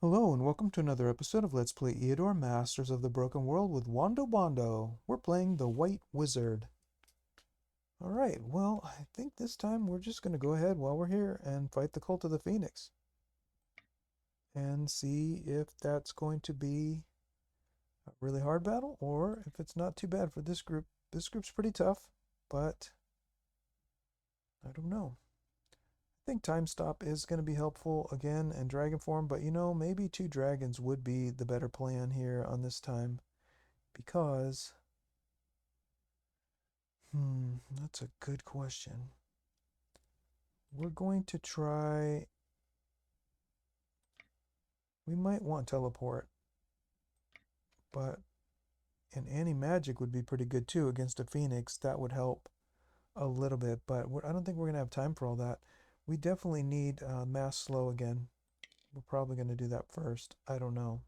Hello and welcome to another episode of Let's Play Eador, Masters of the Broken World with Wando Bondo. We're playing the White Wizard. Alright, well, I think this time we're just going to go ahead while we're here and fight the Cult of the Phoenix. And see if that's going to be a really hard battle or if it's not too bad for this group. This group's pretty tough, but I don't know. I think Time Stop is going to be helpful again and Dragon Form, but maybe two dragons would be the better plan here on this time. Because, that's a good question. We're going to try. We might want teleport, but an anti-magic would be pretty good too against a phoenix. That would help a little bit, but I don't think we're going to have time for all that. We definitely need mass slow again. We're probably going to do that first. I don't know.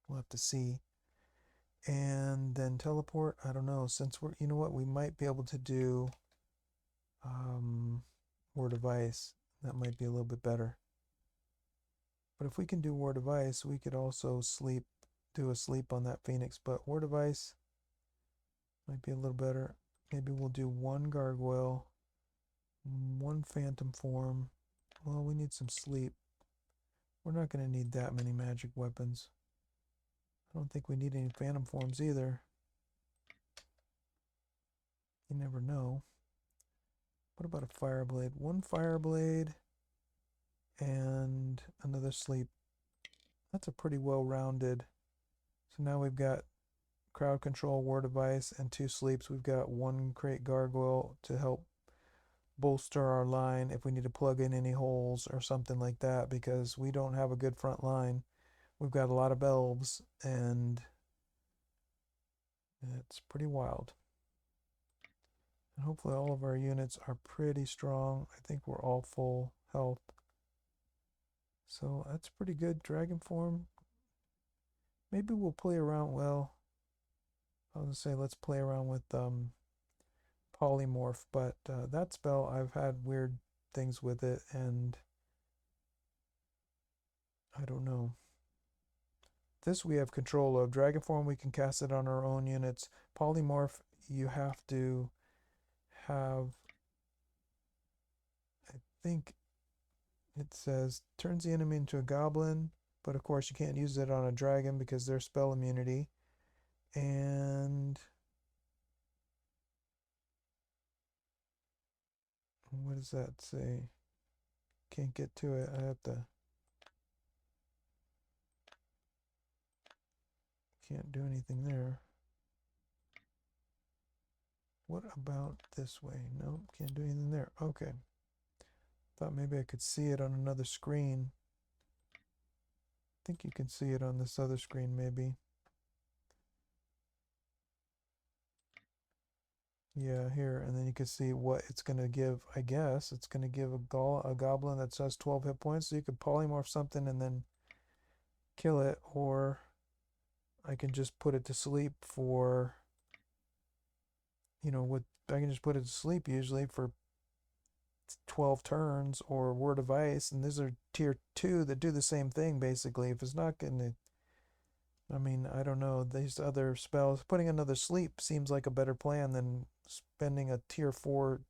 We'll have to see. And then teleport. I don't know. Since we're, you know what, we might be able to do Word of Ice. That might be a little bit better. But if we can do Ward of Ice, we could also do a sleep on that Phoenix. But Ward of Ice might be a little better. Maybe we'll do one Gargoyle, one Phantom Form. Well, we need some sleep. We're not going to need that many magic weapons. I don't think we need any Phantom Forms either. You never know. What about a Fireblade? One Fireblade and another sleep. That's a pretty well-rounded. So now we've got crowd control, ward of ice, and two sleeps. We've got one crate gargoyle to help bolster our line if we need to plug in any holes or something like that, because we don't have a good front line. We've got a lot of elves and it's pretty wild. And hopefully all of our units are pretty strong. I think we're all full health. So that's pretty good. Dragon form. Maybe we'll play around. Well, I was gonna say let's play around with polymorph, but that spell, I've had weird things with it, and I don't know. This we have control of. Dragon form, we can cast it on our own units. Polymorph, you have to have, I think it says, turns the enemy into a goblin, but of course you can't use it on a dragon because they're spell immunity. And what does that say? Can't get to it. I have to. Can't do anything there. What about this way? Nope, can't do anything there. Okay. Thought maybe I could see it on another screen. I think you can see it on this other screen maybe. Yeah, here, and then you can see what it's going to give. I guess it's going to give a goblin that says 12 hit points, so you could polymorph something and then kill it, or I can just put it to sleep for, I can just put it to sleep usually for 12 turns, or Word of Ice, and these are tier 2 that do the same thing basically. If it's not going to, I mean, I don't know, these other spells, putting another sleep seems like a better plan than spending a tier 4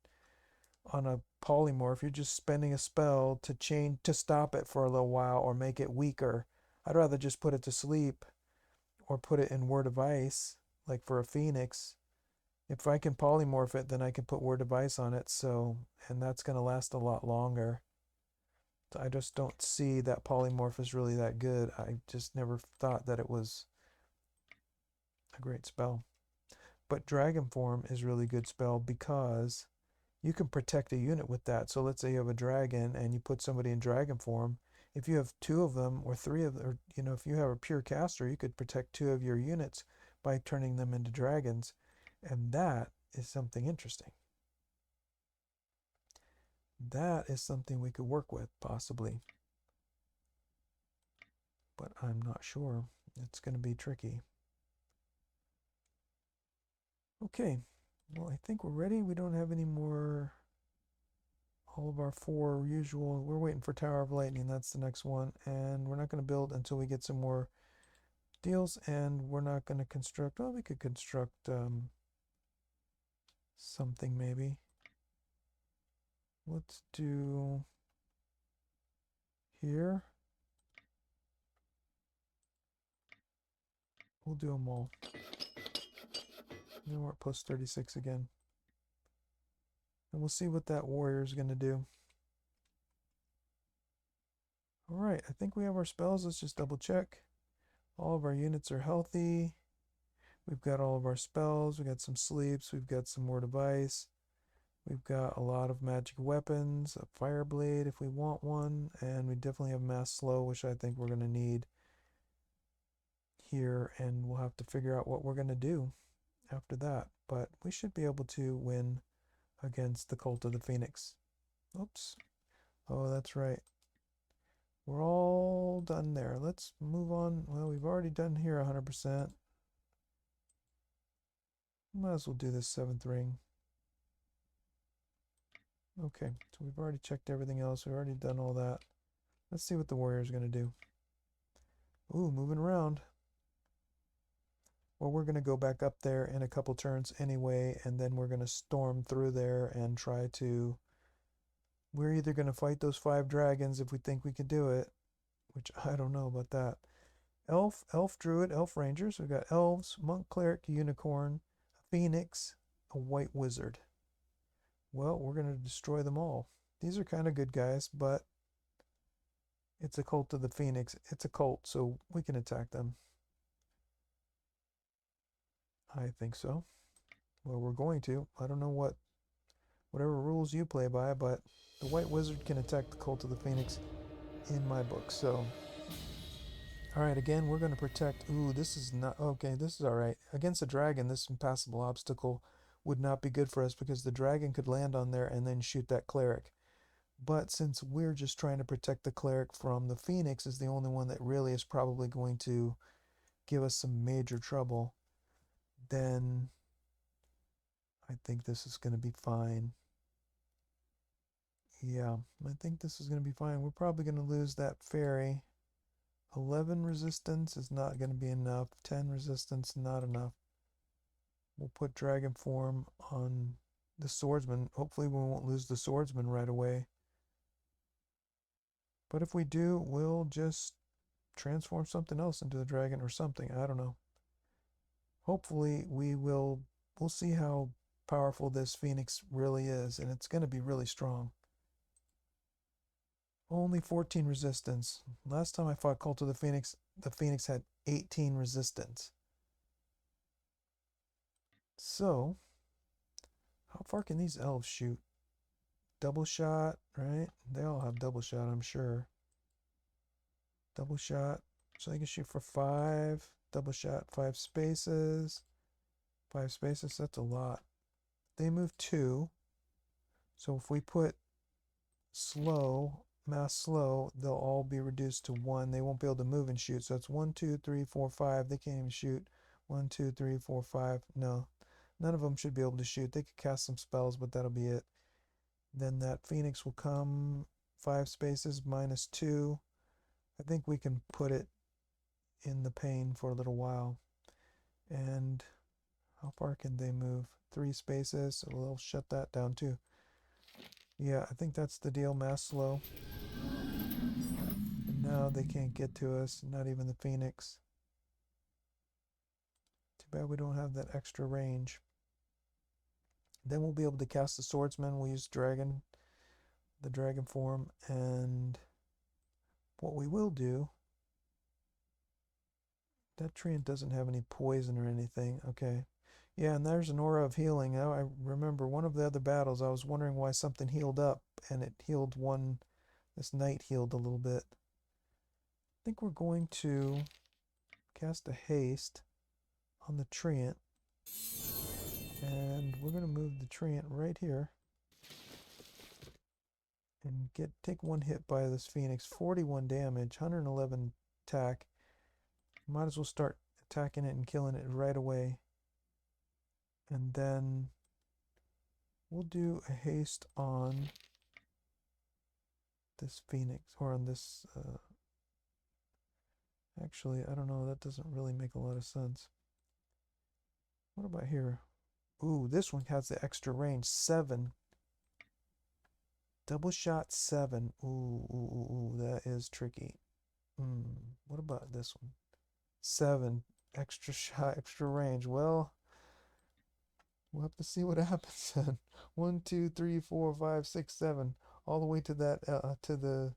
on a polymorph. You're just spending a spell to change, to stop it for a little while or make it weaker. I'd rather just put it to sleep or put it in Word of Ice, like for a Phoenix. If I can polymorph it, then I can put Word of Ice on it, so, and that's going to last a lot longer. I just don't see that polymorph is really that good. I just never thought that it was a great spell. But Dragon Form is really good spell because you can protect a unit with that. So let's say you have a dragon and you put somebody in dragon form. If you have two of them or three of them, or if you have a pure caster, you could protect two of your units by turning them into dragons. And that is something interesting. That is something we could work with, possibly. But I'm not sure. It's going to be tricky. Okay. Well, I think we're ready. We don't have any more. all of our 4 usual. We're waiting for Tower of Lightning. That's the next one. And we're not going to build until we get some more deals. And we're not going to construct. Well, we could construct something maybe. Let's do here. We'll do them all. Then we're at plus 36 again. And we'll see what that warrior is going to do. Alright, I think we have our spells. Let's just double check. All of our units are healthy. We've got all of our spells. We've got some sleeps. We've got some more device. We've got a lot of magic weapons. A fire blade if we want one. And we definitely have mass slow, which I think we're going to need here. And we'll have to figure out what we're going to do after that. But we should be able to win against the Cult of the Phoenix. Oops. Oh, that's right. We're all done there. Let's move on. Well, we've already done here 100%. Might as well do this 7th ring. Okay, so we've already checked everything else. We've already done all that. Let's see what the warrior's going to do. Ooh, moving around. Well, we're going to go back up there in a couple turns anyway, and then we're going to storm through there and try to... We're either going to fight those 5 dragons if we think we can do it, which I don't know about that. Elf, druid, elf rangers. We've got elves, monk, cleric, unicorn, a phoenix, a white wizard. Well, we're going to destroy them all. These are kind of good guys, but it's a cult of the phoenix. It's a cult, so we can attack them. I think so. Well, we're going to. I don't know whatever rules you play by, but the white wizard can attack the cult of the phoenix in my book, so... Alright, again, we're going to protect... Ooh, this is not... Okay, this is alright. Against a dragon, this impassable obstacle would not be good for us because the dragon could land on there and then shoot that cleric. But since we're just trying to protect the cleric from the phoenix is the only one that really is probably going to give us some major trouble, then I think this is going to be fine. Yeah, I think this is going to be fine. We're probably going to lose that fairy. 11 resistance is not going to be enough. 10 resistance, not enough. We'll put dragon form on the swordsman. Hopefully we won't lose the swordsman right away. But if we do, we'll just transform something else into the dragon or something. I don't know. Hopefully we'll see how powerful this phoenix really is, and it's going to be really strong. Only 14 resistance. Last time I fought Cult of the Phoenix had 18 resistance. So, how far can these elves shoot? Double shot, right? They all have double shot, I'm sure. Double shot. So they can shoot for 5. Double shot, 5 spaces. 5 spaces, that's a lot. They move 2. So if we put slow, mass slow, they'll all be reduced to 1. They won't be able to move and shoot. So it's 1, 2, 3, 4, 5. They can't even shoot. 1, 2, 3, 4, 5. No. None of them should be able to shoot. They could cast some spells, but that'll be it. Then that phoenix will come 5 spaces minus 2. I think we can put it in the pane for a little while. And how far can they move? 3 spaces, so we'll shut that down too. Yeah, I think that's the deal. Mass slow. And now they can't get to us, not even the phoenix. Too bad we don't have that extra range. Then we'll be able to cast the swordsman. We'll use dragon, the dragon form, and what we will do, that treant doesn't have any poison or anything. Okay. Yeah, and there's an aura of healing. Now I remember one of the other battles, I was wondering why something healed up, and it healed one, this knight healed a little bit. I think we're going to cast a haste on the treant, and we're going to move the treant right here and take 1 hit by this phoenix. 41 damage, 111 attack. Might as well start attacking it and killing it right away. And then we'll do a haste on this phoenix, or on this, actually, I don't know, that doesn't really make a lot of sense. What about here? Ooh, this one has the extra range, 7. Double shot 7. Ooh, that is tricky. What about this one? 7. Extra shot, extra range. Well, we'll have to see what happens then. 1, 2, 3, 4, 5, 6, 7. All the way to that, to the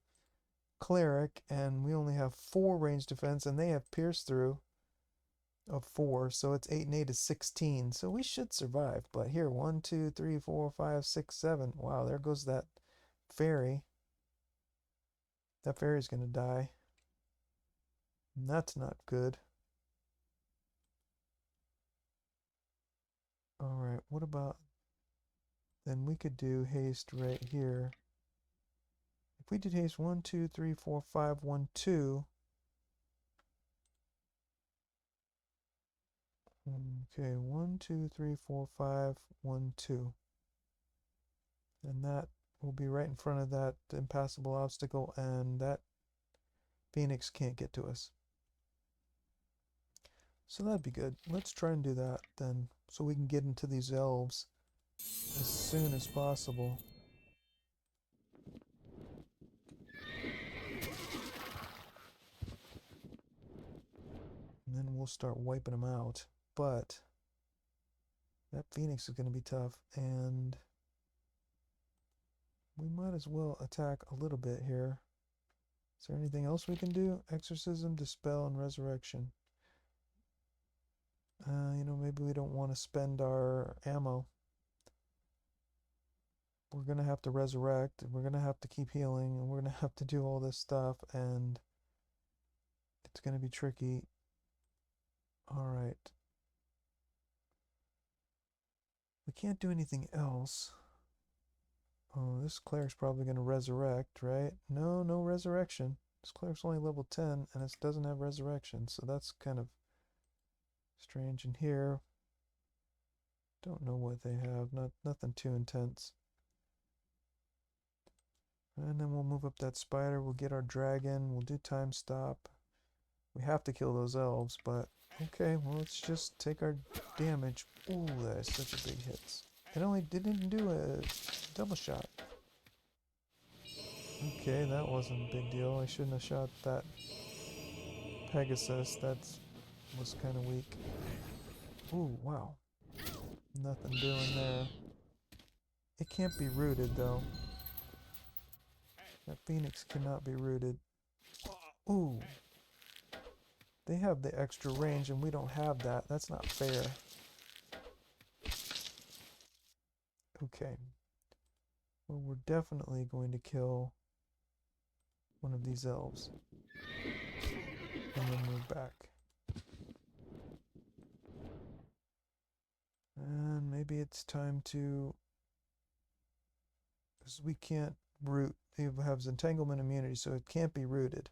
cleric, and we only have 4 range defense, and they have pierce through of 4, so it's 8 and 8 is 16. So we should survive. But here, 1, 2, 3, 4, 5, 6, 7. Wow, there goes that fairy. That fairy's gonna die. And that's not good. Alright, what about... Then we could do haste right here. If we did haste 1, 2, 3, 4, 5, 1, 2. Okay, 1, 2, 3, 4, 5, 1, 2. And that will be right in front of that impassable obstacle, and that phoenix can't get to us. So that'd be good. Let's try and do that then, so we can get into these elves as soon as possible. And then we'll start wiping them out. But that phoenix is going to be tough, and we might as well attack a little bit here. Is there anything else we can do? Exorcism, Dispel, and Resurrection. Maybe we don't want to spend our ammo. We're going to have to resurrect, we're going to have to keep healing, and we're going to have to do all this stuff, and it's going to be tricky. Alright. We can't do anything else. Oh, this cleric's probably going to resurrect, right? No resurrection. This cleric's only level 10, and it doesn't have resurrection, so that's kind of strange. In here, don't know what they have. Nothing too intense. And then we'll move up that spider. We'll get our dragon. We'll do time stop. We have to kill those elves, but okay. Well, let's just take our damage. Ooh, that is such a big hit. It only didn't do a double shot. Okay, that wasn't a big deal. I shouldn't have shot that Pegasus. That was kind of weak. Ooh, wow. Nothing doing there. It can't be rooted, though. That phoenix cannot be rooted. Ooh. They have the extra range, and we don't have that. That's not fair. Okay. Well, we're definitely going to kill one of these elves. And then move back. And maybe it's time to... Because we can't root. It has entanglement immunity, so it can't be rooted.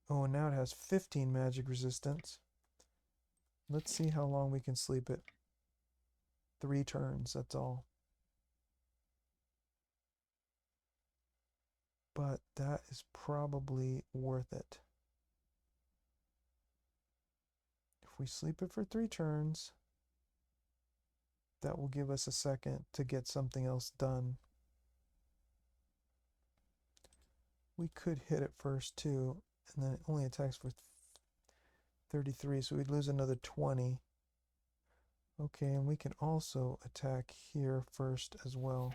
Oh, and now it has 15 magic resistance. Let's see how long we can sleep it. 3 turns, that's all. But that is probably worth it. If we sleep it for 3 turns, that will give us a second to get something else done. We could hit it first too, and then it only attacks for 33, so we'd lose another 20. Okay, and we can also attack here first as well.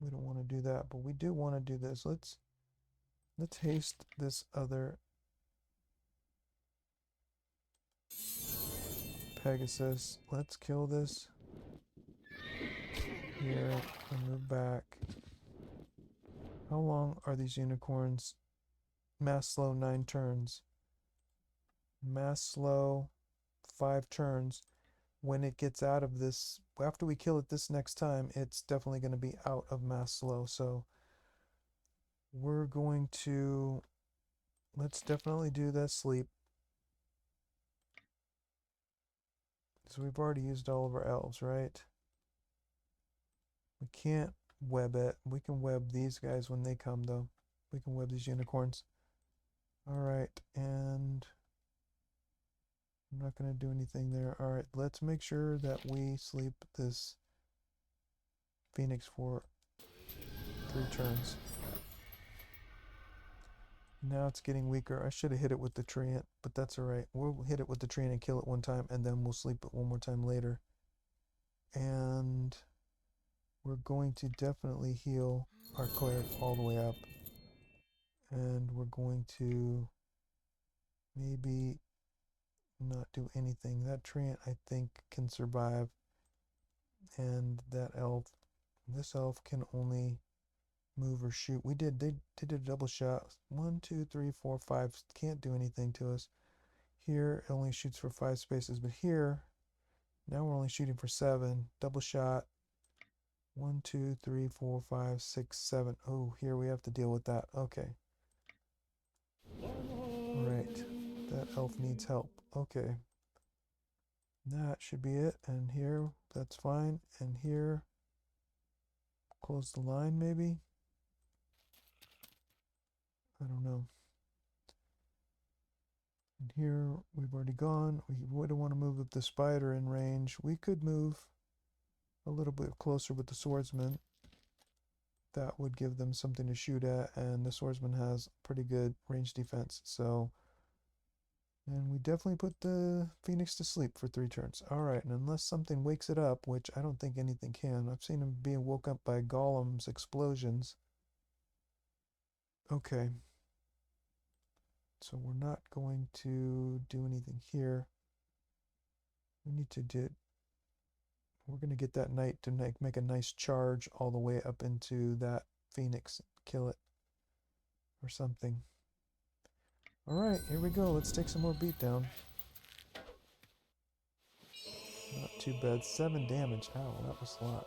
We don't want to do that, but we do want to do this. Let's haste this other Pegasus. Let's kill this here and move back. How long are these unicorns? Mass slow 9 turns. Mass slow 5 turns. When it gets out of this, after we kill it this next time, it's definitely going to be out of mass slow. So we're going to let's definitely do that sleep. So we've already used all of our elves, right? We can't web it. We can web these guys when they come, though. We can web these unicorns. Alright, and I'm not going to do anything there. Alright, let's make sure that we sleep this Phoenix for 3 turns. Now it's getting weaker. I should have hit it with the treant, but that's alright. We'll hit it with the treant and kill it one time, and then we'll sleep it one more time later. And we're going to definitely heal our cleric all the way up. And we're going to maybe not do anything. That treant, I think, can survive. And that elf, this elf can only move or shoot. They did a double shot. 1, 2, 3, 4, 5. Can't do anything to us. Here it only shoots for 5 spaces, but here now we're only shooting for 7. Double shot. 1, 2, 3, 4, 5, 6, 7. Oh, here we have to deal with that. Okay. Right. That elf needs help. Okay. That should be it. And here, that's fine. And here, close the line maybe? I don't know. And here, we've already gone. We wouldn't want to move with the spider in range. We could move a little bit closer with the swordsman. That would give them something to shoot at, and the swordsman has pretty good range defense. So, and we definitely put the Phoenix to sleep for 3 turns. Alright, and unless something wakes it up, which I don't think anything can. I've seen him being woke up by golems' explosions. Okay. So we're not going to do anything here. We need to do... We're going to get that knight to make a nice charge all the way up into that Phoenix. Kill it. Or something. Alright, here we go. Let's take some more beatdown. Not too bad. 7 damage. Ow, that was a lot.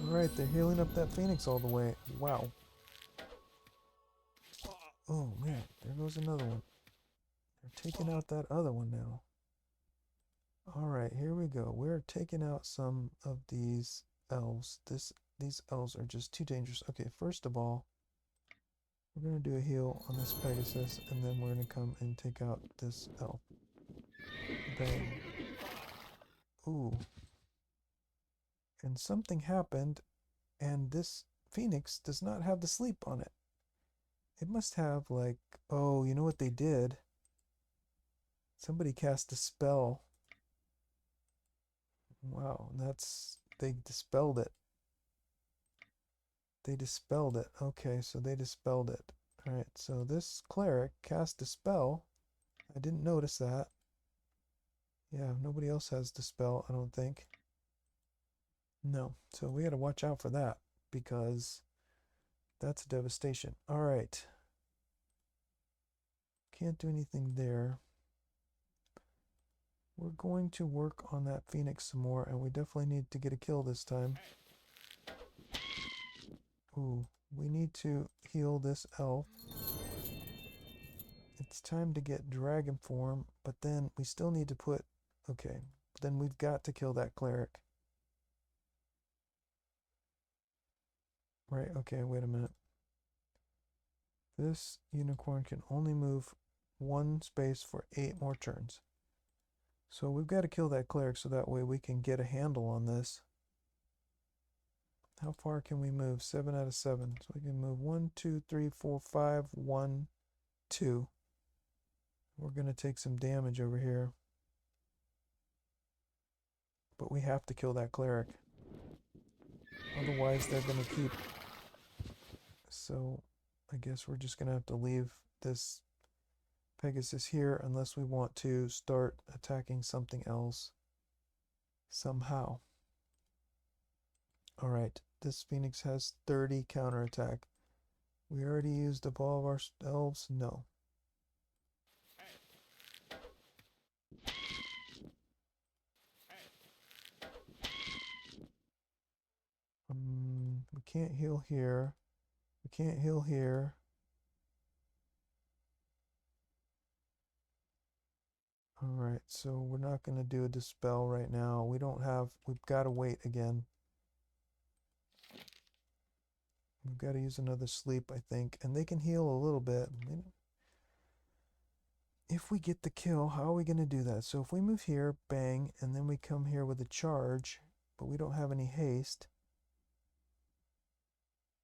Alright, they're healing up that Phoenix all the way. Wow. Oh man, there goes another one. They're taking out that other one now. Alright, here we go. We're taking out some of these elves. These elves are just too dangerous. Okay, first of all, we're going to do a heal on this Pegasus, and then we're going to come and take out this elf. Bang. Ooh. And something happened, and this Phoenix does not have the sleep on it. It must have, like, oh, you know what they did? Somebody cast a spell. Wow, they dispelled it. They dispelled it. Okay, so they dispelled it. Alright, so this cleric cast a spell. I didn't notice that. Yeah, nobody else has dispel, I don't think. No, so we gotta watch out for that, because that's a devastation. Alright. Can't do anything there. We're going to work on that Phoenix some more, and we definitely need to get a kill this time. Ooh, we need to heal this elf. It's time to get dragon form, but then we still need to put... Okay, then we've got to kill that cleric. Right, okay, wait a minute. This unicorn can only move 1 space for 8 more turns. So we've got to kill that cleric so that way we can get a handle on this. How far can we move? 7 out of 7. So we can move 1, 2, 3, 4, 5, 1, 2. We're going to take some damage over here. But we have to kill that cleric. Otherwise they're going to keep... So I guess we're just going to have to leave this Pegasus here unless we want to start attacking something else somehow. Alright, this Phoenix has 30 counterattack. We already used up all of our elves? No. We can't heal here. We can't heal here. Alright, so we're not going to do a dispel right now. We've got to wait again. We've got to use another sleep, I think. And they can heal a little bit. If we get the kill, how are we going to do that? So if we move here, bang, and then we come here with a charge, but we don't have any haste.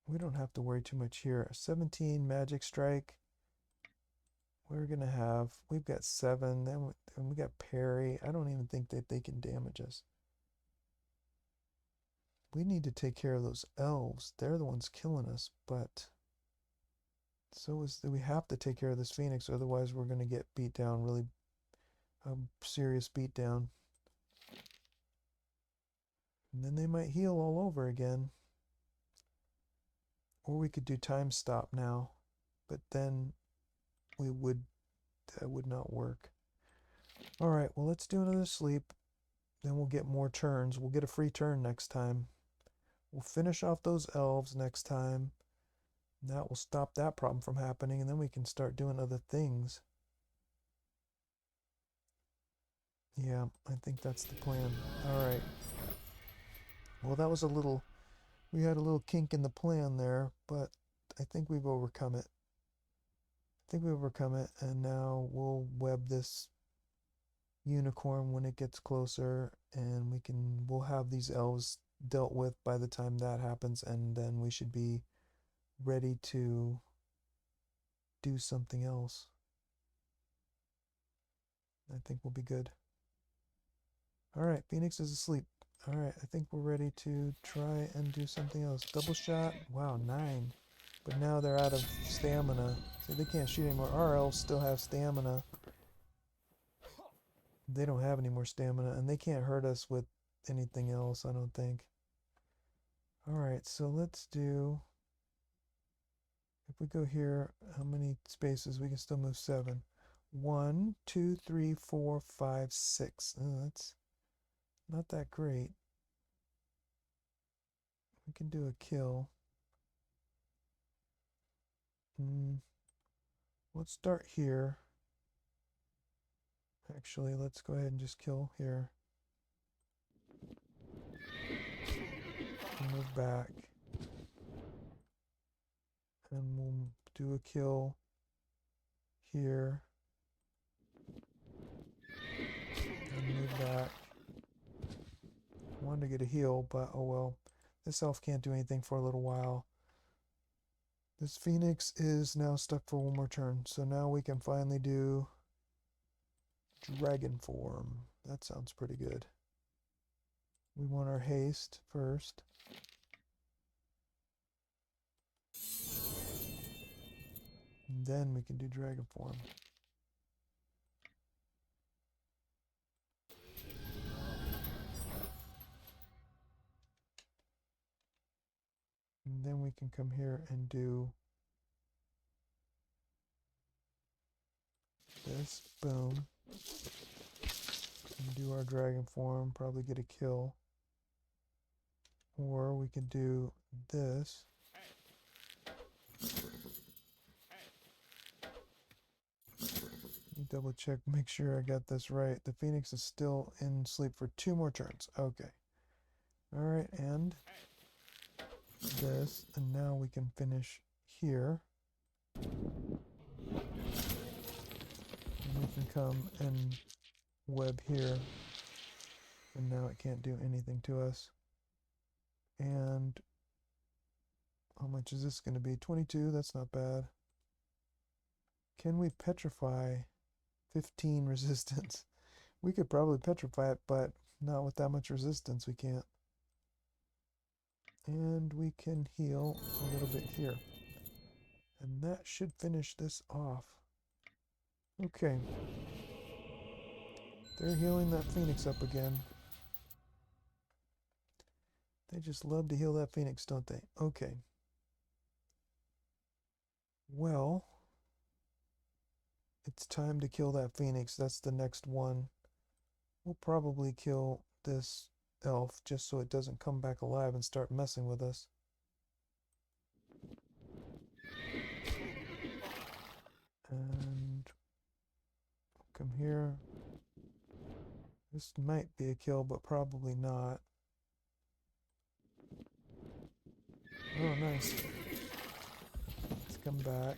We don't have to worry too much here. 17 magic strike. We're going to have, we've got 7, then we got parry. I don't even think that they can damage us. We need to take care of those elves. They're the ones killing us, but we have to take care of this phoenix, otherwise we're going to get beat down, really a serious beat down. And then they might heal all over again. Or we could do time stop now, but then that would not work. Alright, well, let's do another sleep. Then we'll get more turns. We'll get a free turn next time. We'll finish off those elves next time. That will stop that problem from happening, and then we can start doing other things. Yeah, I think that's the plan. Alright. Well, that was we had a little kink in the plan there, but I think we've overcome it. And now we'll web this unicorn when it gets closer, and we'll have these elves dealt with by the time that happens, and then we should be ready to do something else. I think we'll be good. Alright, Phoenix is asleep. Alright, I think we're ready to try and do something else. Double shot. Wow, 9. But now they're out of stamina. See, they can't shoot anymore. Our elves still have stamina. They don't have any more stamina, and they can't hurt us with anything else, I don't think. Alright, so let's do... If we go here, how many spaces? We can still move 7. 1, 2, 3, 4, 5, 6. Oh, that's not that great. We can do a kill. Let's start here. Actually, let's go ahead and just kill here. Move back. And we'll do a kill here. And move back. I wanted to get a heal, but oh well. This elf can't do anything for a little while. This phoenix is now stuck for one more turn. So now we can finally do dragon form. That sounds pretty good. We want our haste first. And then we can do dragon form. And then we can come here and do this. Boom. And do our dragon form. Probably get a kill. Or we can do this. Let me double check, make sure I got this right. The phoenix is still in sleep for 2 more turns. Okay. Alright, and this. And now we can finish here. And we can come and web here. And now it can't do anything to us. And how much is this going to be? 22, that's not bad. Can we petrify 15 resistance? We could probably petrify it, but not with that much resistance, we can't. And we can heal a little bit here. And that should finish this off. Okay. They're healing that phoenix up again. They just love to heal that phoenix, don't they? Okay. Well, it's time to kill that phoenix. That's the next one. We'll probably kill this elf just so it doesn't come back alive and start messing with us. This might be a kill, but probably not. Oh, nice. Let's come back.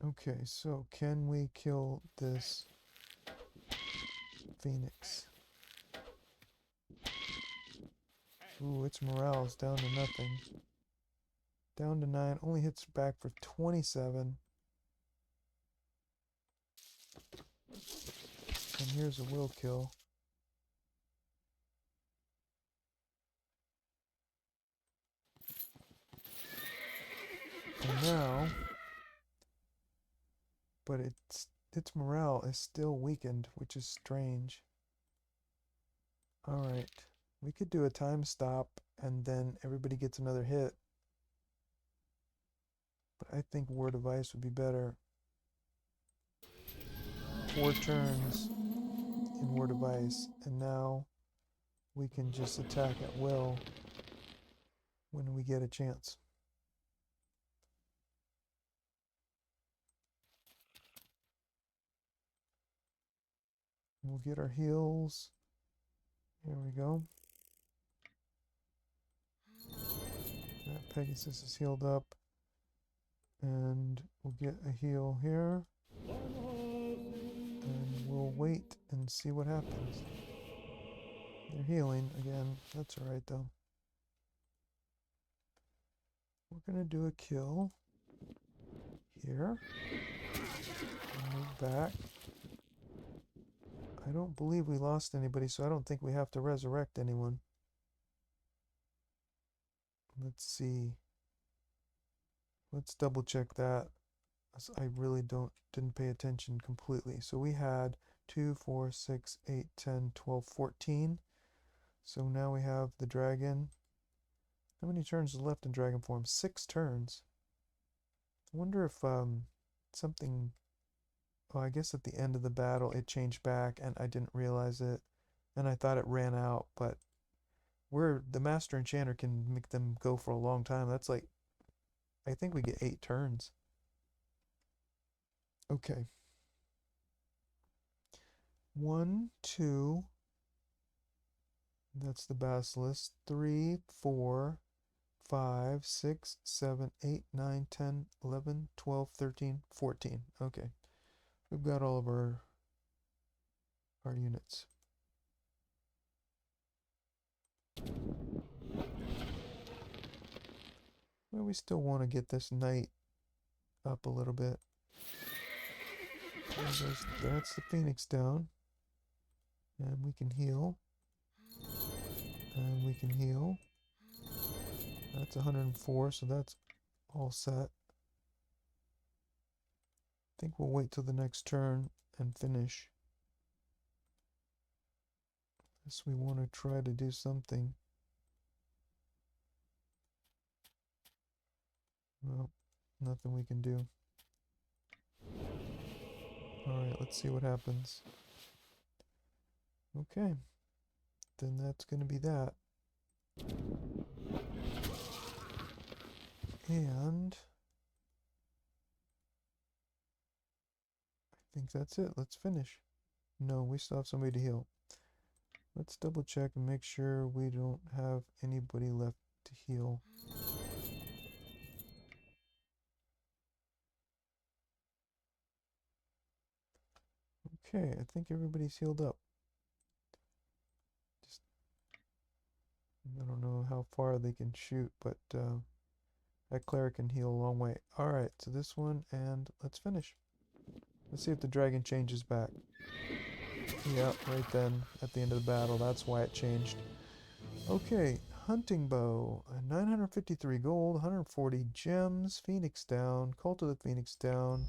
Okay, so can we kill this phoenix? Ooh, its morale is down to nothing. Down to 9, only hits back for 27. And here's a will kill. And now, but its morale is still weakened, which is strange. Alright, we could do a time stop and then everybody gets another hit. But I think War Device would be better. 4 turns in War Device, and now we can just attack at will when we get a chance. We'll get our heals. Here we go. That Pegasus is healed up. And we'll get a heal here. And we'll wait and see what happens. They're healing again. That's alright though. We're going to do a kill here. And move back. I don't believe we lost anybody, so I don't think we have to resurrect anyone. Let's see. Let's double check that. I really didn't pay attention completely. So we had 2, 4, 6, 8, 10, 12, 14. So now we have the dragon. How many turns is left in dragon form? 6 turns. I wonder if something... Oh, I guess at the end of the battle it changed back and I didn't realize it. And I thought it ran out, but the Master Enchanter can make them go for a long time. That's like, I think we get 8 turns. Okay. 1, 2. That's the Basilisk. 3, 4, 5, 6, 7, 8, 9, 10, 11, 12, 13, 14. Okay. We've got all of our units. Well, we still want to get this knight up a little bit. That's the Phoenix down. And we can heal. And we can heal. That's 104, so that's all set. I think we'll wait till the next turn and finish. Unless we want to try to do something. Well, nothing we can do. Alright, let's see what happens. Okay. Then that's going to be that. And I think that's it. Let's finish. No, we still have somebody to heal. Let's double check and make sure we don't have anybody left to heal. Okay, I think everybody's healed up. Just, I don't know how far they can shoot, but that cleric can heal a long way. Alright, so this one, and let's finish. Let's see if the dragon changes back. Yeah, right then, at the end of the battle, that's why it changed. Okay, hunting bow, 953 gold, 140 gems, phoenix down, cult of the phoenix down,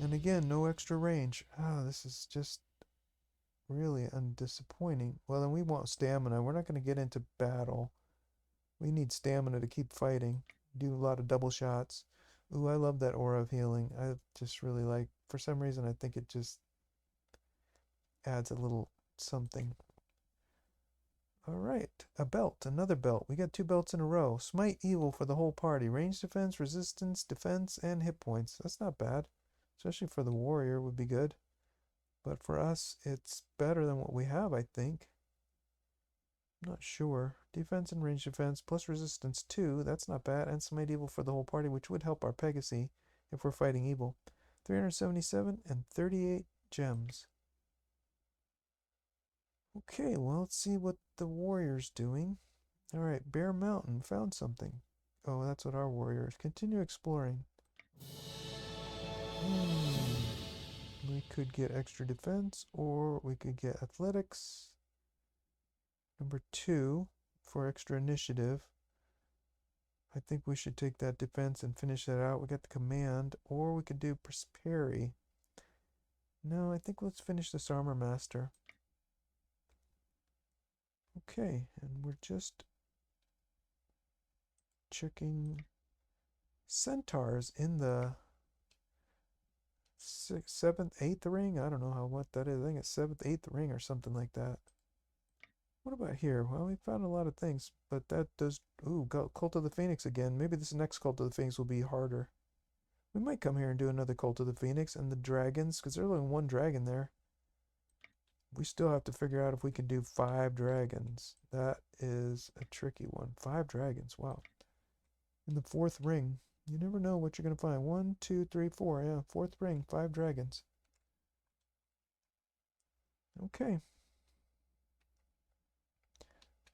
and again, no extra range. Ah, this is just really disappointing. Well, then we want stamina. We're not going to get into battle. We need stamina to keep fighting. Do a lot of double shots. Ooh, I love that aura of healing. I just really like, for some reason, I think it just adds a little something. Alright, a belt, another belt. We got 2 belts in a row. Smite evil for the whole party. Range defense, resistance, defense, and hit points. That's not bad. Especially for the warrior would be good. But for us, it's better than what we have, I think. I'm not sure. Defense and range defense plus resistance 2. That's not bad. And smite evil for the whole party, which would help our Pegasus if we're fighting evil. 377 and 38 gems. Okay, well, let's see what the warrior's doing. Alright, Bear Mountain. Found something. Oh, that's what our warrior is. Continue exploring. We could get extra defense, or we could get athletics. Number 2 for extra initiative. I think we should take that defense and finish that out. We got the command, or we could do Prosperi. No, I think let's finish this Armor Master. Okay, and we're just checking centaurs in the 7th, 8th ring. I don't know what that is. I think it's 7th, 8th ring or something like that. What about here? Well, we found a lot of things, but that does... Ooh, Cult of the Phoenix again. Maybe this next Cult of the Phoenix will be harder. We might come here and do another Cult of the Phoenix and the dragons, because there's only 1 dragon there. We still have to figure out if we can do 5 dragons. That is a tricky one. 5 dragons, wow. In the 4th ring. You never know what you're going to find. 1, 2, 3, 4. Yeah, 4th ring, 5 dragons. Okay.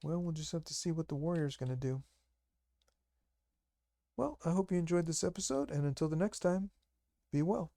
Well, we'll just have to see what the warrior's going to do. Well, I hope you enjoyed this episode, and until the next time, be well.